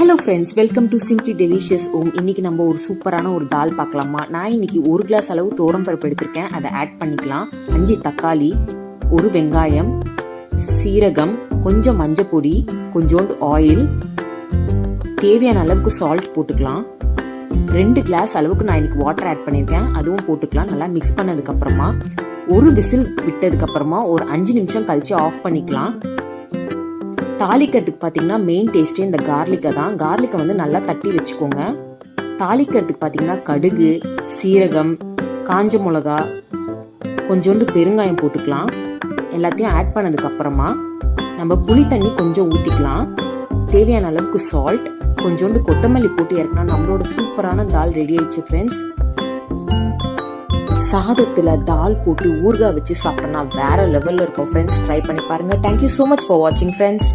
Hello friends, welcome to simply delicious home. இன்னைக்கு நம்ம ஒரு சூப்பரான ஒரு தால் பார்க்கலாமா. நான் இன்னைக்கு 1 கிளாஸ் அளவு பருப்பு எடுத்திருக்கேன், அதை ஆட் பண்ணிக்கலாம். 5 தக்காளி, 1 வெங்காயம், சீரகம், கொஞ்சம் மஞ்சள் பொடி, கொஞ்சோண்டு ஆயில், தேவையான அளவுக்கு சால்ட் போட்டுக்கலாம். 2 கிளாஸ் அளவுக்கு நான் இன்னைக்கு வாட்டர் ஆட் பண்ணியிருக்கேன், அதுவும் போட்டுக்கலாம். நல்லா மிக்ஸ் பண்ணதுக்கப்புறமா ஒரு விசில் விட்டதுக்கப்புறமா ஒரு 5 நிமிஷம் கழிச்சு ஆஃப் பண்ணிக்கலாம். தாளிக்கிறதுக்கு பார்த்தீங்கன்னா மெயின் டேஸ்ட்டே இந்த கார்லிக்கை தான். கார்லிக்கை வந்து நல்லா தட்டி வச்சுக்கோங்க. தாளிக்கிறதுக்கு பார்த்தீங்கன்னா கடுகு, சீரகம், காஞ்ச மிளகா, கொஞ்சோண்டு பெருங்காயம் போட்டுக்கலாம். எல்லாத்தையும் ஆட் பண்ணதுக்கப்புறமா நம்ம புளி தண்ணி கொஞ்சம் ஊற்றிக்கலாம். தேவையான அளவுக்கு சால்ட், கொஞ்சோண்டு கொத்தமல்லி போட்டு இறக்கினா நம்மளோட சூப்பரான தால் ரெடி ஆயிடுச்சு ஃப்ரெண்ட்ஸ். சாதத்தில் தால் போட்டு ஊறுகாய் வச்சு சாப்பிட்டோம்னா வேற லெவலில் இருக்கும் ஃப்ரெண்ட்ஸ். ட்ரை பண்ணி பாருங்கள். தேங்க்யூ ஸோ மச் ஃபார் வாட்சிங் ஃப்ரெண்ட்ஸ்.